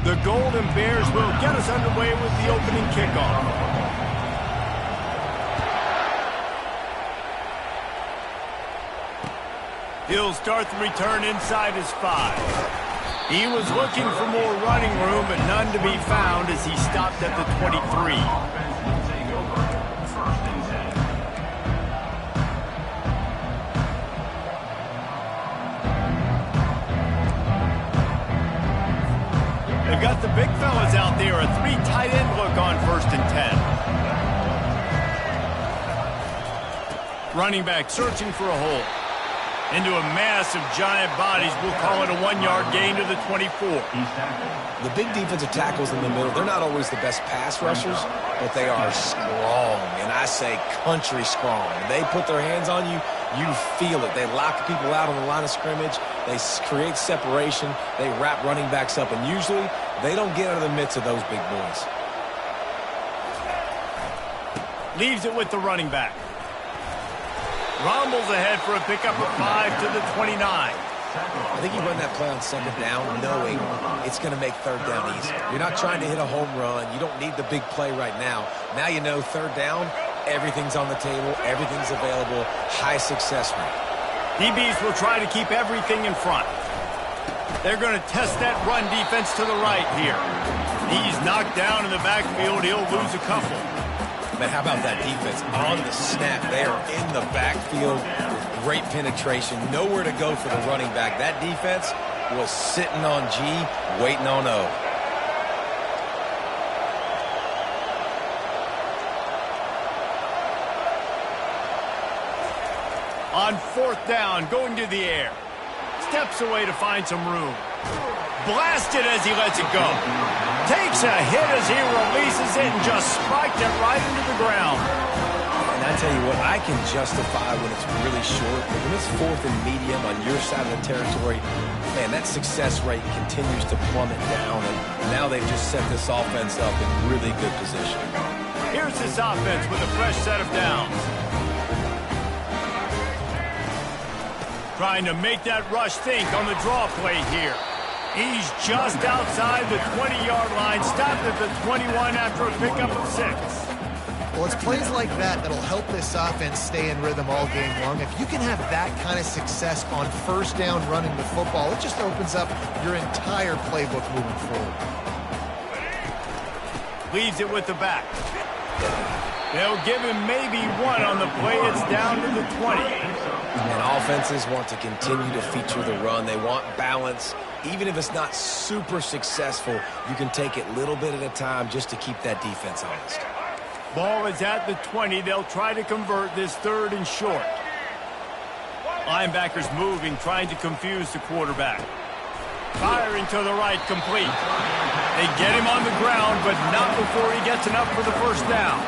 The Golden Bears will get us underway with the opening kickoff. He'll start the return inside his 5. He was looking for more running room, but none to be found as he stopped at the 23. They've got the big fellas out there, a 3 tight end look on 1st and 10. Running back searching for a hole. Into a mass of giant bodies, we'll call it a 1-yard gain to the 24. The big defensive tackles in the middle, they're not always the best pass rushers, but they are strong, and I say country strong. They put their hands on you, you feel it. They lock people out on the line of scrimmage. They create separation. They wrap running backs up, and usually they don't get out of the midst of those big boys. Leaves it with the running back. Rumbles ahead for a pickup of 5 to the 29. I think you run that play on 2nd down knowing it's going to make 3rd down easy. You're not trying to hit a home run. You don't need the big play right now. Now you know 3rd down, everything's on the table, everything's available, high success rate. DBs will try to keep everything in front. They're going to test that run defense to the right here. He's knocked down in the backfield. He'll lose a couple. Man, how about that defense? On the snap, they are in the backfield with great penetration. Nowhere to go for the running back. That defense was sitting on G, waiting on O. On 4th down, going to the air. Steps away to find some room. Blasted as he lets it go. Takes a hit as he releases it and just spiked it right into the ground. And I tell you what, I can justify when it's really short, but when it's 4th and medium on your side of the territory, man, that success rate continues to plummet down, and now they've just set this offense up in really good position. Here's this offense with a fresh set of downs. Trying to make that rush think on the draw play here. He's just outside the 20-yard line, stopped at the 21 after a pickup of 6. Well, it's plays like that that'll help this offense stay in rhythm all game long. If you can have that kind of success on 1st down running the football, it just opens up your entire playbook moving forward. Leaves it with the back. They'll give him maybe 1 on the play. It's down to the 20. And offenses want to continue to feature the run. They want balance. Even if it's not super successful, you can take it little bit at a time just to keep that defense honest. Ball is at the 20. They'll try to convert this 3rd and short. Linebackers moving, trying to confuse the quarterback. Firing to the right, complete. They get him on the ground, but not before he gets enough for the 1st down.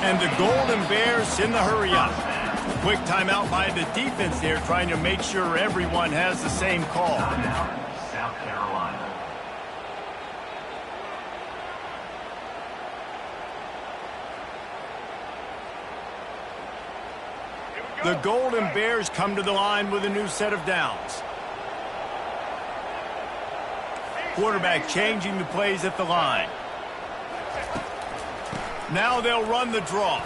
And the Golden Bears in the hurry up. Quick timeout by the defense there, trying to make sure everyone has the same call. South Carolina. The Golden Bears come to the line with a new set of downs. Quarterback changing the plays at the line. Now they'll run the draw.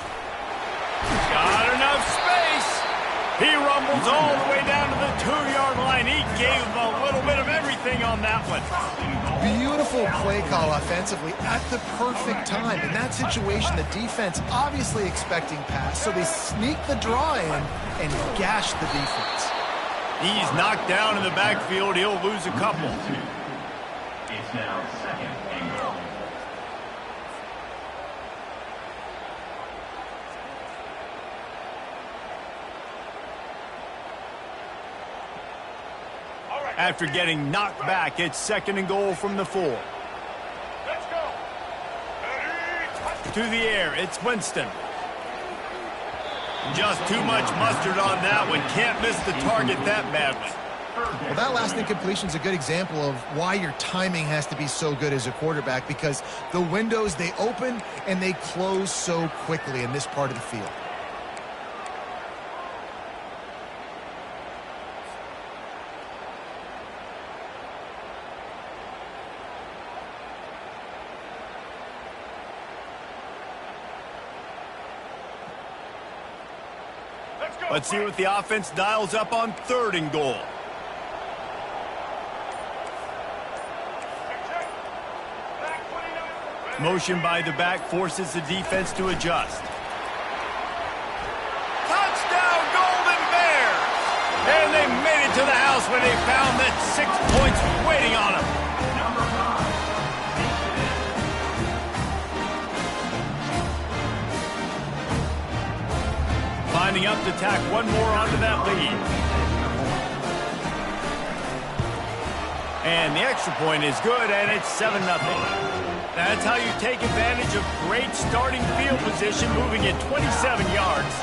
Got enough space. He rumbles all the way down to the 2-yard line. He gave him a little bit of everything on that one. Beautiful play call offensively at the perfect time. In that situation, the defense obviously expecting pass, so they sneak the draw in and gash the defense. He's knocked down in the backfield. He'll lose a couple. It's now 2nd and goal. After getting knocked back, it's 2nd and goal from the 4. Let's go. To the air, it's Winston. Just too much mustard on that one. Can't miss the target that badly. Well, that last incompletion is a good example of why your timing has to be so good as a quarterback, because the windows, they open and they close so quickly in this part of the field. Let's see what the offense dials up on 3rd and goal. Motion by the back forces the defense to adjust. Touchdown, Golden Bears! And they made it to the house when they found that 6 points waiting on them. Lining up to tack one more onto that lead. And the extra point is good, and it's 7-0. That's how you take advantage of great starting field position, moving it 27 yards.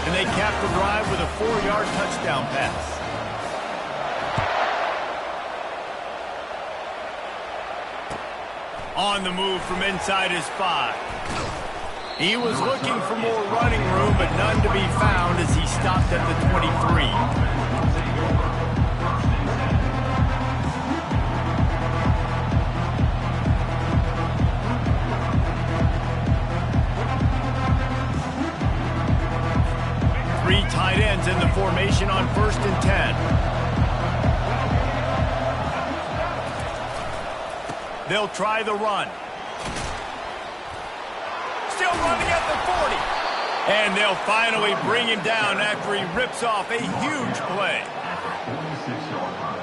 And they cap the drive with a 4-yard touchdown pass. On the move from inside his 5. He was looking for more running room, but none to be found as he stopped at the 23. Three tight ends in the formation on 1st and 10. They'll try the run. Still running at the 40. And they'll finally bring him down after he rips off a huge play. After 46-yard run.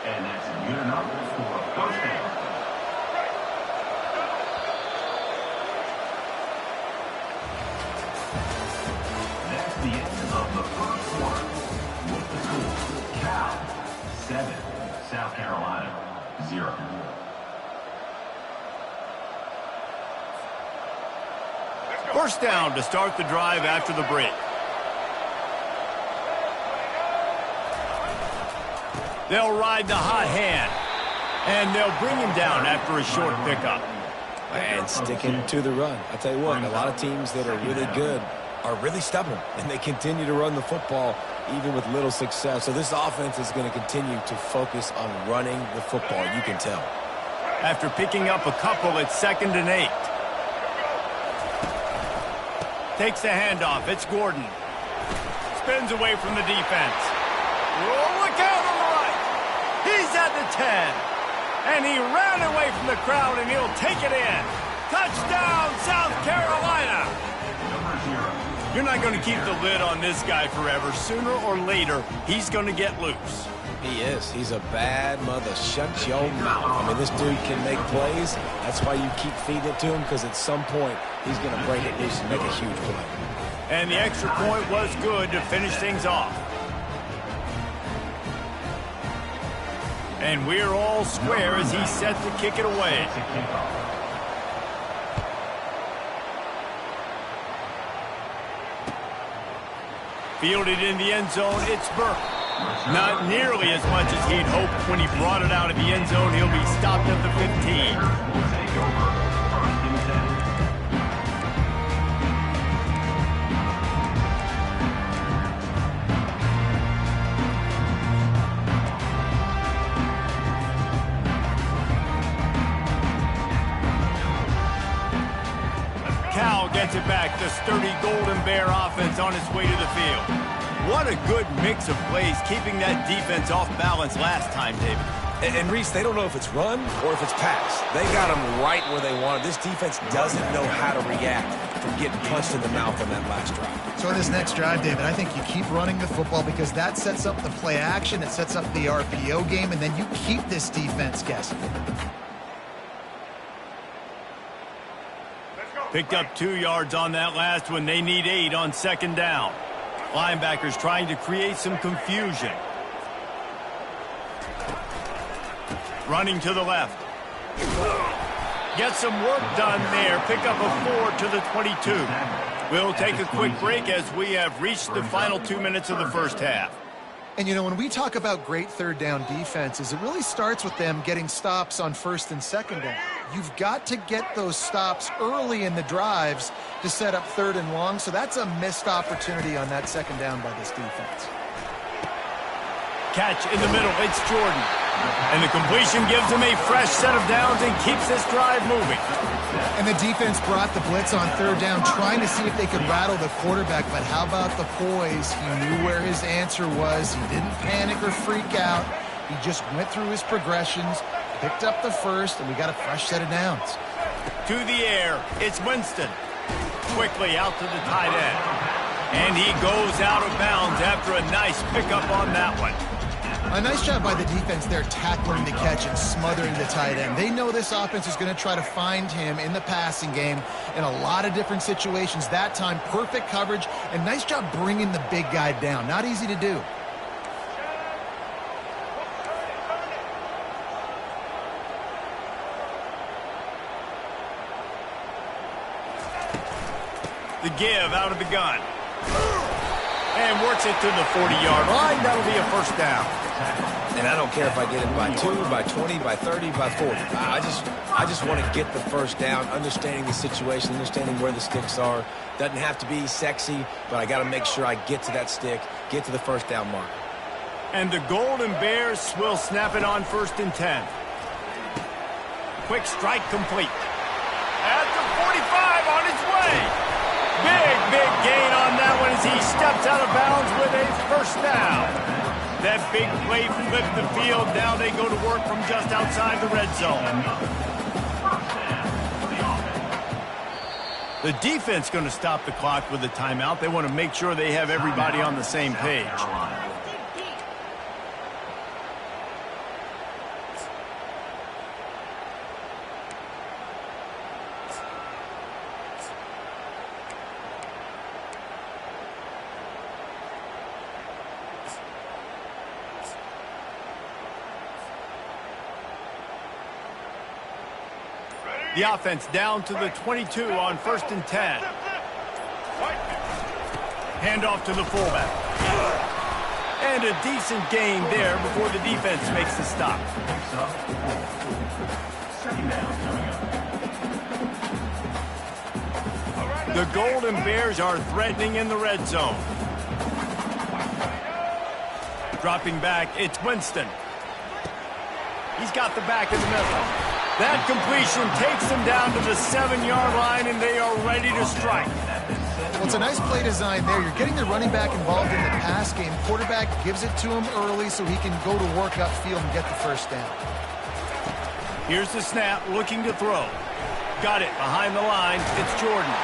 And that's good enough for a first down. That's the end of the first quarter. With the score, Cal 7, South Carolina 0. First down to start the drive after the break. They'll ride the hot hand. And they'll bring him down after a short pickup. And sticking to the run. I'll tell you what, a lot of teams that are really good are really stubborn. And they continue to run the football even with little success. So this offense is going to continue to focus on running the football. You can tell. After picking up a couple, it's 2nd and 8. Takes the handoff. It's Gordon. Spins away from the defense. Oh, look out on the right. He's at the 10. And he ran away from the crowd, and he'll take it in. Touchdown, South Carolina. You're not going to keep the lid on this guy forever. Sooner or later, he's going to get loose. He is. He's a bad mother. Shut your mouth. I mean, this dude can make plays. That's why you keep feeding it to him, because at some point, he's going to break it loose and make a huge play. And the extra point was good to finish things off. And we're all square as he's set to kick it away. Fielded in the end zone, it's Burke. Not nearly as much as he'd hoped when he brought it out of the end zone. He'll be stopped at the 15. Cal gets it back. The sturdy Golden Bear offense on its way to the field. What a good mix of plays, keeping that defense off balance last time, David. And Reese, they don't know if it's run or if it's pass. They got them right where they wanted. This defense doesn't know how to react from getting punched in the mouth on that last drive. So in this next drive, David, I think you keep running the football because that sets up the play action, it sets up the RPO game, and then you keep this defense guessing. Picked up 2 yards on that last one. They need 8 on 2nd down. Linebackers trying to create some confusion. Running to the left. Get some work done there. Pick up a 4 to the 22. We'll take a quick break as we have reached the final 2 minutes of the first half. And, you know, when we talk about great third down defenses, it really starts with them getting stops on 1st and 2nd down. You've got to get those stops early in the drives to set up 3rd and long, so that's a missed opportunity on that 2nd down by this defense. catch in the middle. It's Jordan. And the completion gives him a fresh set of downs and keeps this drive moving. And the defense brought the blitz on third down, trying to see if they could rattle the quarterback. But how about the poise? He knew where his answer was. He didn't panic or freak out. He just went through his progressions, picked up the first, and we got a fresh set of downs. To the air, it's Winston. Quickly out to the tight end. And he goes out of bounds after a nice pickup on that one. A nice job by the defense there, tackling the catch and smothering the tight end. They know this offense is going to try to find him in the passing game in a lot of different situations. That time, perfect coverage, and nice job bringing the big guy down. Not easy to do. The give out of the gun. And works it to the 40-yard line. That'll be a first down. And I don't care if I get it by 2, by 20, by 30, by 40. I just want to get the first down, understanding the situation, understanding where the sticks are. Doesn't have to be sexy, but I got to make sure I get to that stick, get to the first down mark. And the Golden Bears will snap it on 1st and 10. Quick strike complete. At the 45 on its way. Big gain on that one as he steps out of bounds with a first down. That big play flipped the field. Now they go to work from just outside the red zone. The defense going to stop the clock with a timeout. They want to make sure they have everybody on the same page. The offense down to the 22 on 1st and 10. Handoff to the fullback. And a decent gain there before the defense makes the stop. The Golden Bears are threatening in the red zone. Dropping back, it's Winston. He's got the back in the middle. That completion takes them down to the 7-yard line, and they are ready to strike. Well, it's a nice play design there. You're getting the running back involved in the pass game. Quarterback gives it to him early so he can go to work upfield and get the first down. Here's the snap, looking to throw. Got it behind the line. It's Jordan.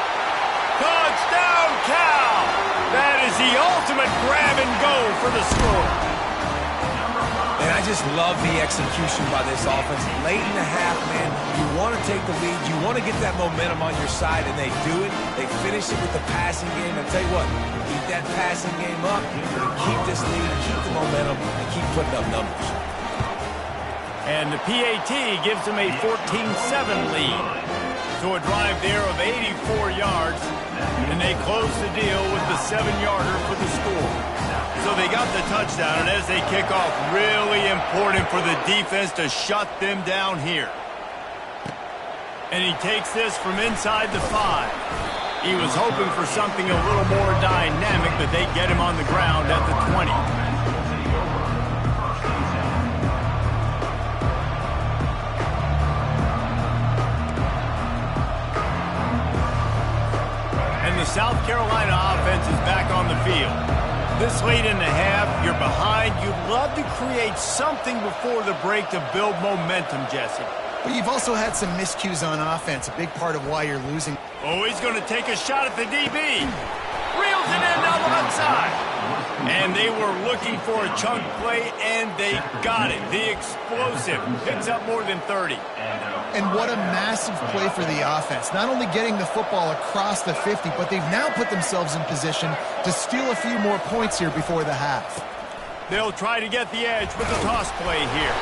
Touchdown, Cal! That is the ultimate grab and go for the score. And I just love the execution by this offense. Late in the half, man, you want to take the lead. You want to get that momentum on your side, and they do it. They finish it with the passing game. And tell you what, keep that passing game up, keep this lead, keep the momentum, and keep putting up numbers. And the PAT gives them a 14-7 lead. So a drive there of 84 yards, and they close the deal with the 7-yarder for the score. So they got the touchdown, and as they kick off, really important for the defense to shut them down here. And he takes this from inside the 5. He was hoping for something a little more dynamic, but they get him on the ground at the 20. And the South Carolina offense is back on the field. This late in the half, you're behind. You'd love to create something before the break to build momentum, Jesse. But you've also had some miscues on offense, a big part of why you're losing. Oh, he's going to take a shot at the DB. Reels it in down the left side. And they were looking for a chunk play, and they got it. The explosive picks up more than 30. And what a massive play for the offense. Not only getting the football across the 50, but they've now put themselves in position to steal a few more points here before the half. They'll try to get the edge with the toss play here.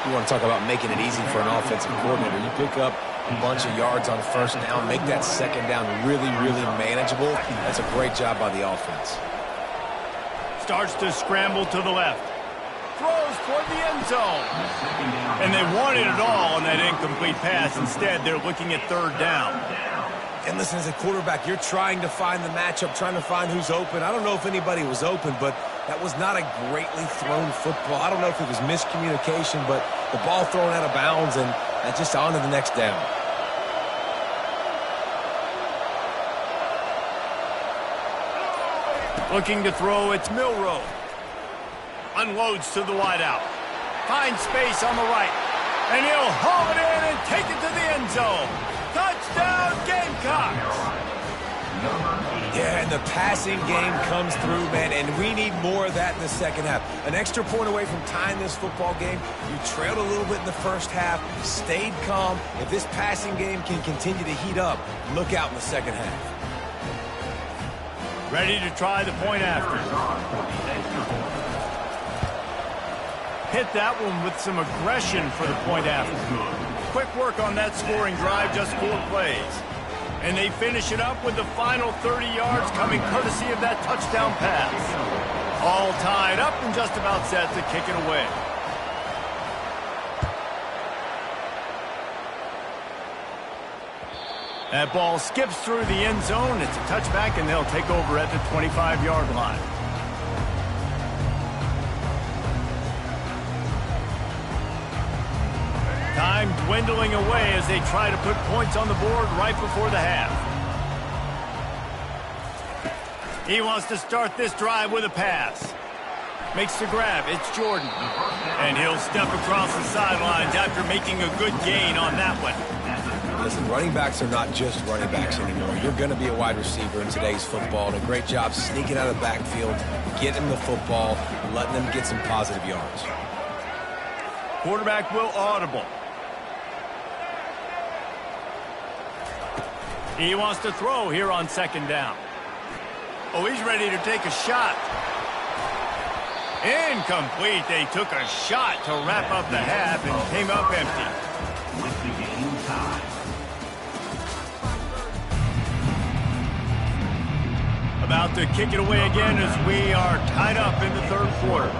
You want to talk about making it easy for an offensive coordinator. You pick up a bunch of yards on first down, make that second down really, really manageable. That's a great job by the offense. Starts to scramble to the left. Throws toward the end zone. And they wanted it all on that incomplete pass. Instead, they're looking at third down. And listen, as a quarterback, you're trying to find the matchup, trying to find who's open. I don't know if anybody was open, but That was not a greatly thrown football. I don't know if it was miscommunication, but the ball thrown out of bounds, and just on to the next down. Looking to throw, it's Milroe. Unloads to the wideout. Finds space on the right. And he'll haul it in and take it to the end zone. Touchdown, Gamecocks! Yeah, and the passing game comes through, man, and we need more of that in the second half. An extra point away from tying this football game. You trailed a little bit in the first half, stayed calm. If this passing game can continue to heat up, look out in the second half. Ready to try the point after. Hit that one with some aggression for the point after. Quick work on that scoring drive, just 4 plays. And they finish it up with the final 30 yards coming courtesy of that touchdown pass. All tied up and just about set to kick it away. That ball skips through the end zone. It's a touchback, and they'll take over at the 25-yard line. Time dwindling away as they try to put points on the board right before the half. He wants to start this drive with a pass. Makes the grab. It's Jordan. And he'll step across the sidelines after making a good gain on that one. Listen, running backs are not just running backs anymore. You're going to be a wide receiver in today's football, and a great job sneaking out of the backfield, getting the football, and letting them get some positive yards. Quarterback will audible. He wants to throw here on second down. Oh, he's ready to take a shot. Incomplete. They took a shot to wrap up the half and came up empty. With the game time. About to kick it away again as we are tied up in the third quarter.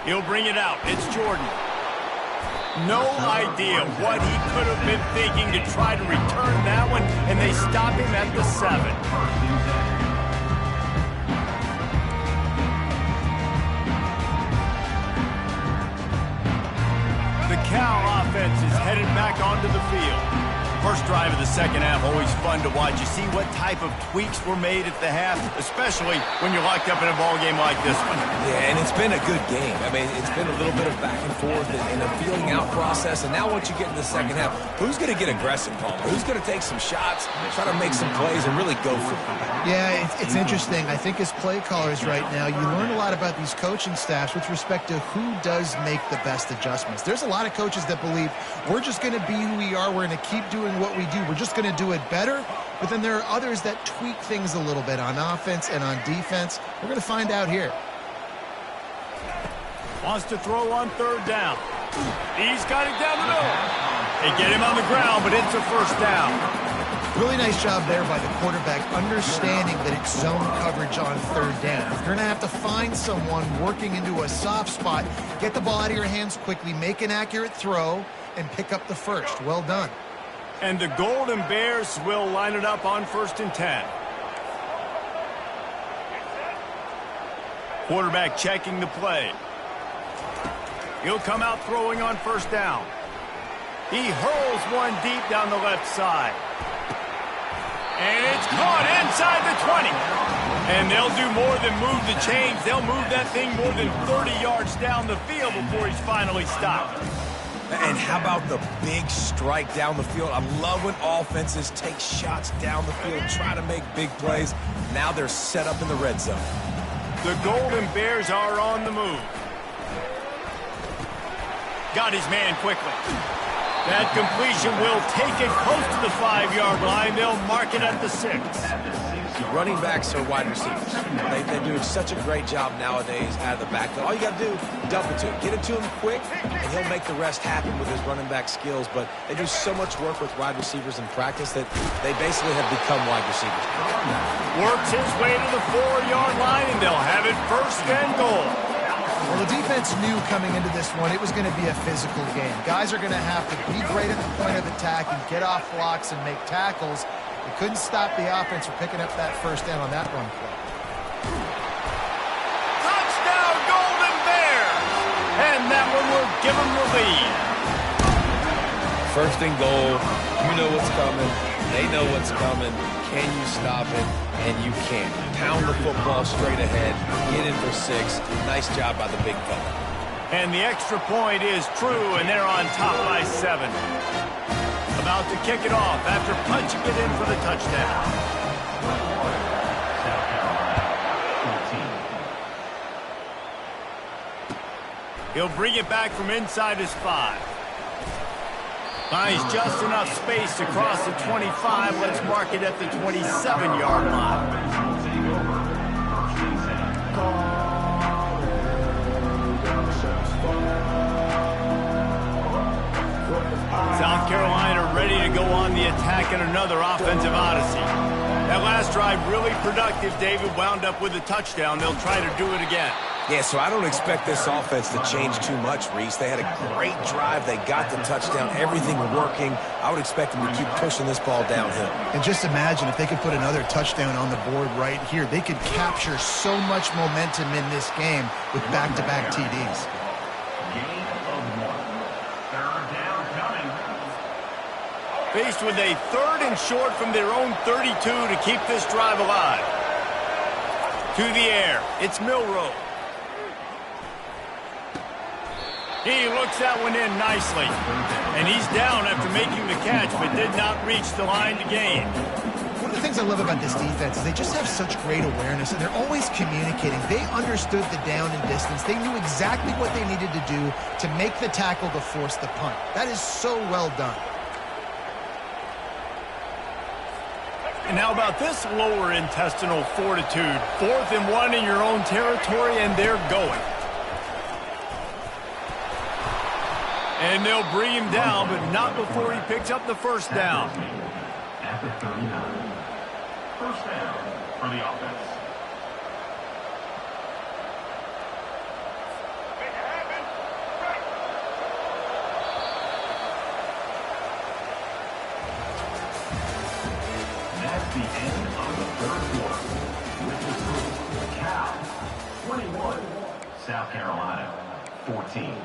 He'll bring it out. It's Jordan. No idea what he could have been thinking to try to return that one, and they stop him at the 7. The Cal offense is headed back onto the field. First drive of the second half, always fun to watch. You see what type of tweaks were made at the half, especially when you're locked up in a ball game like this one. Yeah, and it's been a good game. I mean, it's been a little bit of back and forth and a feeling out process. And now once you get in the second half, who's going to get aggressive, Palmer? Who's going to take some shots, try to make some plays, and really go for it? Yeah, it's interesting. I think as play callers right now, you learn a lot about these coaching staffs with respect to who does make the best adjustments. There's a lot of coaches that believe we're just going to be who we are. We're going to keep doing what we do. We're just going to do it better. But then there are others that tweak things a little bit on offense and on defense. We're going to find out here. Wants to throw on third down. He's got it down the middle. They get him on the ground, but it's a first down. Really nice job there by the quarterback, understanding that it's zone coverage on third down. If you're going to have to find someone working into a soft spot, get the ball out of your hands quickly, make an accurate throw, and pick up the first. Well done. And the Golden Bears will line it up on 1st and 10. Quarterback checking the play. He'll come out throwing on first down. He hurls one deep down the left side. And it's caught inside the 20. And they'll do more than move the chains. They'll move that thing more than 30 yards down the field before he's finally stopped. And how about the big strike down the field? I love when offenses take shots down the field, try to make big plays. Now they're set up in the red zone. The Golden Bears are on the move. Got his man quickly. That completion will take it close to the 5-yard line. They'll mark it at the 6. Running backs are wide receivers. They do such a great job nowadays out of the backfield. All you got to do, dump it to him. Get it to him quick, and he'll make the rest happen with his running back skills. But they do so much work with wide receivers in practice that they basically have become wide receivers. Works his way to the 4-yard line, and they'll have it 1st and goal. Well, the defense knew coming into this one it was going to be a physical game. Guys are going to have to be great at the point of attack and get off blocks and make tackles. They couldn't stop the offense from picking up that first down on that run play. Touchdown, Golden Bears! And that one will give them the lead. First and goal. You know what's coming. They know what's coming. Can you stop it? And you can't. Pound the football straight ahead. Get in for 6. Nice job by the big fella. And the extra point is true, and they're on top by 7. About to kick it off after punching it in for the touchdown. South Carolina, 14. He'll bring it back from inside his 5. Finds just enough space to cross the 25. Let's mark it at the 27-yard line. South Carolina ready to go on the attack in another offensive odyssey. That last drive really productive. David wound up with a touchdown. They'll try to do it again. Yeah, so I don't expect this offense to change too much, Reese. They had a great drive. They got the touchdown. Everything working. I would expect them to keep pushing this ball downhill. And just imagine if they could put another touchdown on the board right here. They could capture so much momentum in this game with back-to-back TDs. Gain of 1. Third down coming. Faced with a 3rd and short from their own 32 to keep this drive alive. To the air. It's Milroe. He looks that one in nicely. And he's down after making the catch, but did not reach the line to gain. One of the things I love about this defense is they just have such great awareness, and they're always communicating. They understood the down and distance. They knew exactly what they needed to do to make the tackle to force the punt. That is so well done. And how about this lower intestinal fortitude? 4th and 1 in your own territory, and they're going. And they'll bring him down, but not before he picks up the first down. At the 39. First down for the offense. Make it happen. Right. That's the end of the third quarter. With the score, Cal 21, South Carolina 14.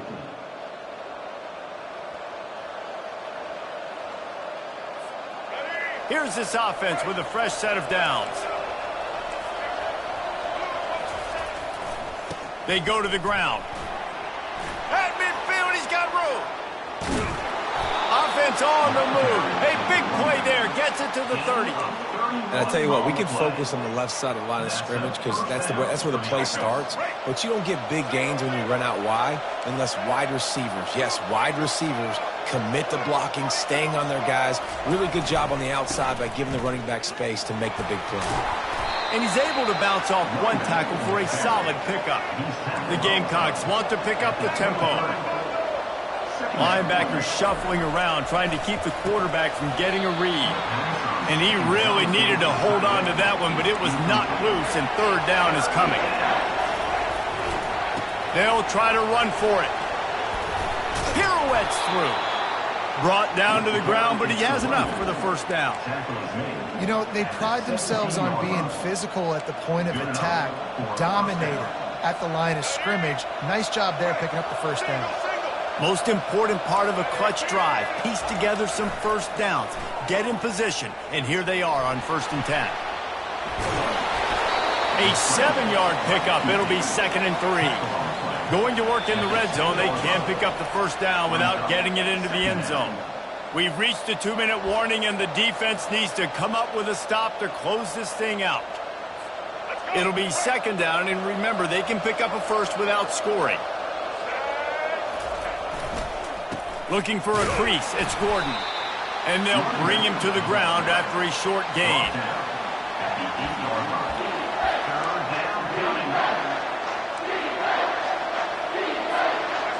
Here's this offense with a fresh set of downs. They go to the ground. At midfield, he's got room. Offense on the move. A big play there. Gets it to the 30. And I tell you what, we can focus on the left side of the line of scrimmage because that's where the play starts. But you don't get big gains when you run out wide unless wide receivers, yes, wide receivers, commit to blocking, staying on their guys. Really good job on the outside by giving the running back space to make the big play. And he's able to bounce off one tackle for a solid pickup. The Gamecocks want to pick up the tempo. Linebackers shuffling around, trying to keep the quarterback from getting a read. And he really needed to hold on to that one, but it was not loose, and third down is coming. They'll try to run for it. Pirouettes through. Brought down to the ground, but he has enough for the first down. You know, they pride themselves on being physical at the point of attack, dominating at the line of scrimmage. Nice job there picking up the first down. Most important part of a clutch drive, piece together some first downs, get in position, and here they are on 1st and 10. A 7-yard pickup. It'll be 2nd and 3. Going to work in the red zone, they can't pick up the first down without getting it into the end zone. We've reached a 2-minute warning, and the defense needs to come up with a stop to close this thing out. It'll be 2nd down, and remember, they can pick up a first without scoring. Looking for a crease, it's Gordon. And they'll bring him to the ground after a short gain.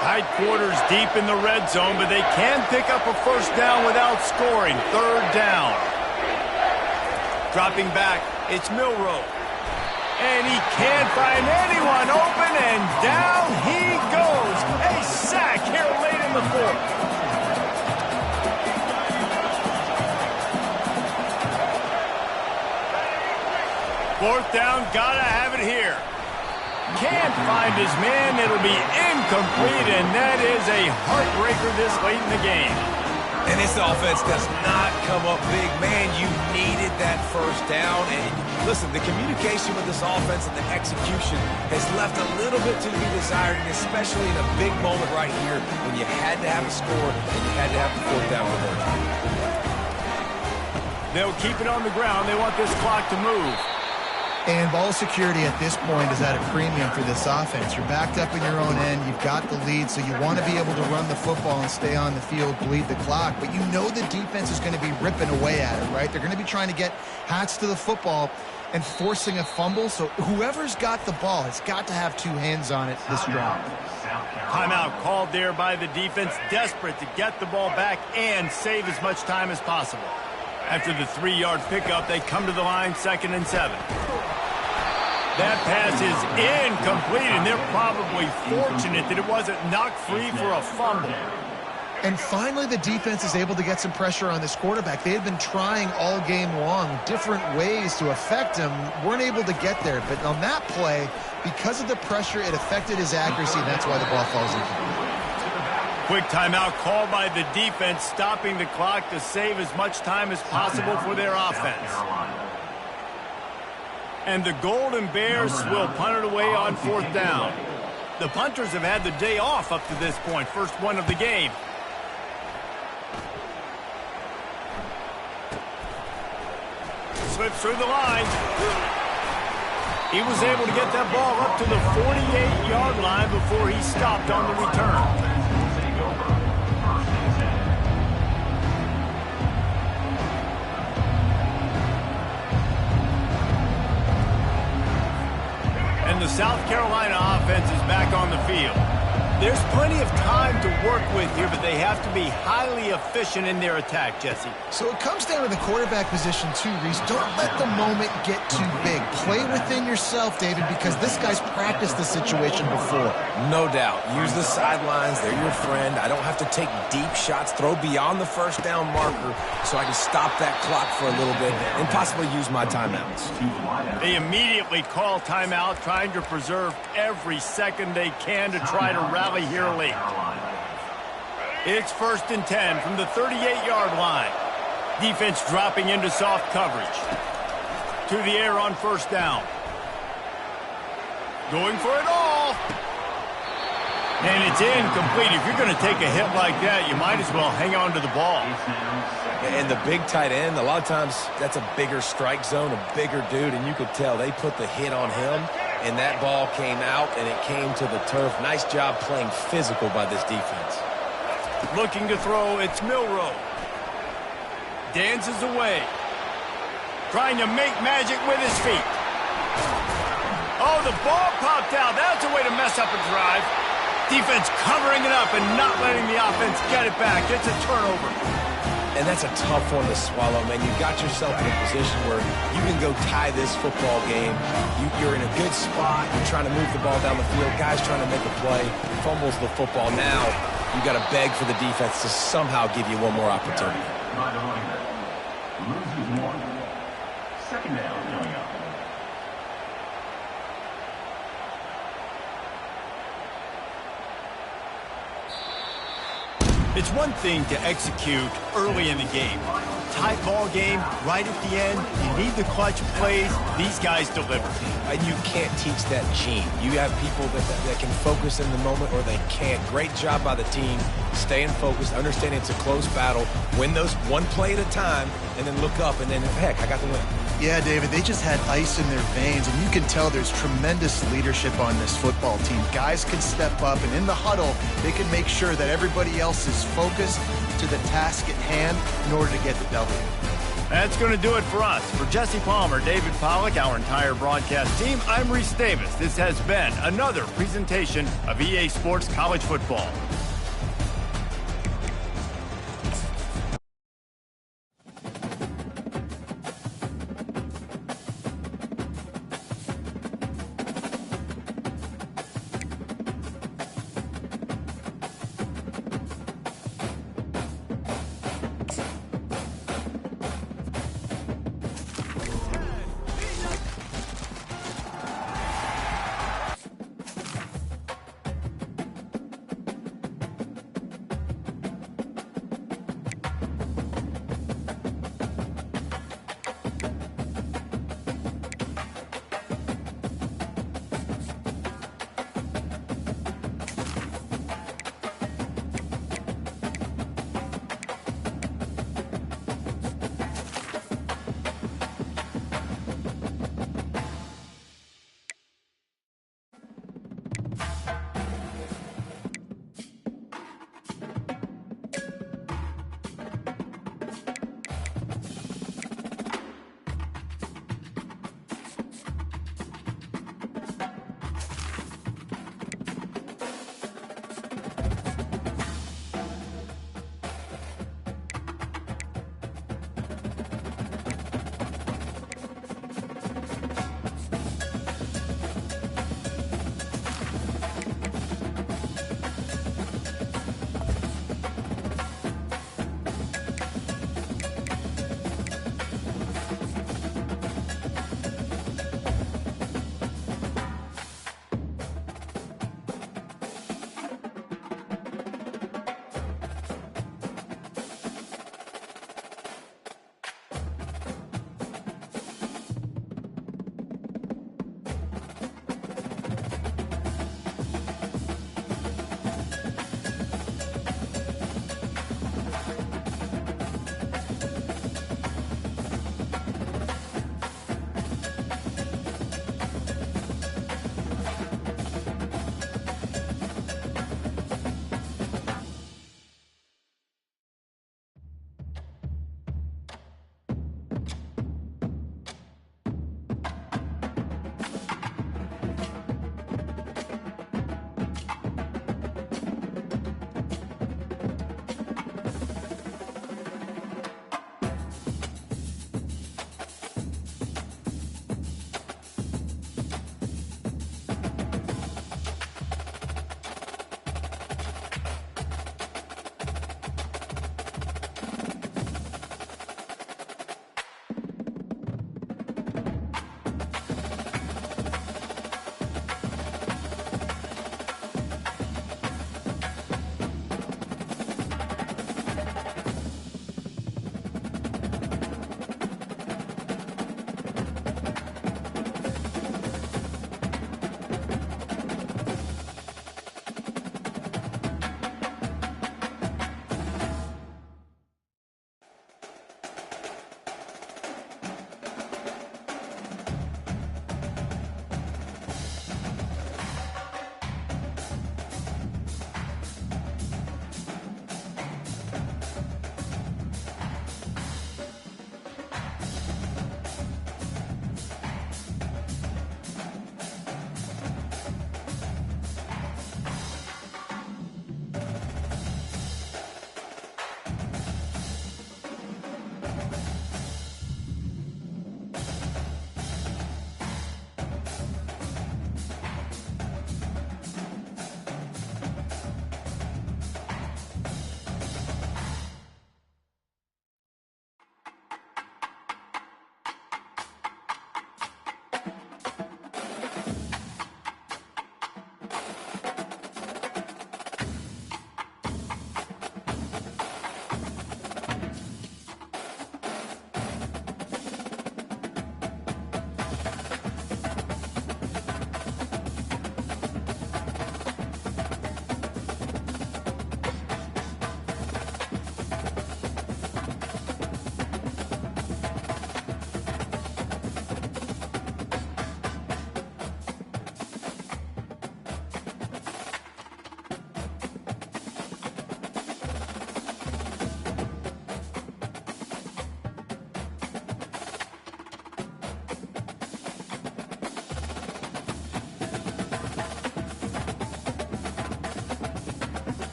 Tight quarters deep in the red zone, but they can pick up a first down without scoring. 3rd down. Dropping back, it's Milroe. And he can't find anyone open, and down he goes. A sack here late in the 4th. 4th down, gotta have it here. Can't find his man. It'll be incomplete, and that is a heartbreaker this late in the game. And this offense does not come up big. Man, you needed that first down. And listen, the communication with this offense and the execution has left a little bit to be desired, and especially in a big moment right here when you had to have a score and you had to have the 4th down conversion. They'll keep it on the ground. They want this clock to move. And ball security at this point is at a premium for this offense. You're backed up in your own end. You've got the lead, so you want to be able to run the football and stay on the field, bleed the clock. But you know the defense is going to be ripping away at it, right? They're going to be trying to get hats to the football and forcing a fumble. So whoever's got the ball has got to have two hands on it this drive. Timeout called there by the defense, desperate to get the ball back and save as much time as possible. After the 3-yard pickup, they come to the line, 2nd and 7. That pass is incomplete, and they're probably fortunate that it wasn't knocked free for a fumble. And finally, the defense is able to get some pressure on this quarterback. They had been trying all game long different ways to affect him, weren't able to get there. But on that play, because of the pressure, it affected his accuracy, and that's why the ball falls incomplete. Quick timeout called by the defense, stopping the clock to save as much time as possible for their offense. And the Golden Bears will punt it away on 4th down. The punters have had the day off up to this point, first one of the game. Slips through the line. He was able to get that ball up to the 48-yard line before he stopped on the return. And the South Carolina offense is back on the field. There's plenty of time to work with here, but they have to be highly efficient in their attack, Jesse. So it comes down to the quarterback position too, Reese. Don't let the moment get too big. Play within yourself, David, because this guy's practiced the situation before. No doubt. Use the sidelines. They're your friend. I don't have to take deep shots, throw beyond the 1st down marker so I can stop that clock for a little bit and possibly use my timeouts. They immediately call timeout, trying to preserve every second they can to try to rally here late. It's 1st and 10 from the 38-yard line. Defense dropping into soft coverage. To the air on 1st down. Going for it all. And it's incomplete. If you're going to take a hit like that, you might as well hang on to the ball. And the big tight end, a lot of times that's a bigger strike zone, a bigger dude, and you could tell they put the hit on him, and that ball came out, and it came to the turf. Nice job playing physical by this defense. Looking to throw, it's Milroe. Dances away. Trying to make magic with his feet. Oh, the ball popped out. That's a way to mess up a drive. Defense covering it up and not letting the offense get it back. It's a turnover. And that's a tough one to swallow, man. You got yourself in a position where you can go tie this football game. You're in a good spot. You're trying to move the ball down the field. Guys trying to make a play. Fumbles the football. Now you got to beg for the defense to somehow give you one more opportunity. Loses 1. 2nd down coming up. It's one thing to execute early in the game. Tight ball game, right at the end. You need the clutch plays. These guys deliver. And you can't teach that gene. You have people that can focus in the moment or they can't. Great job by the team, staying focused, understanding it's a close battle, win those one play at a time, and then look up, and then, heck, I got the win. Yeah, David, they just had ice in their veins, and you can tell there's tremendous leadership on this football team. Guys can step up, and in the huddle, they can make sure that everybody else is focused to the task at hand in order to get the W. That's going to do it for us. For Jesse Palmer, David Pollack, our entire broadcast team, I'm Reese Davis. This has been another presentation of EA Sports College Football.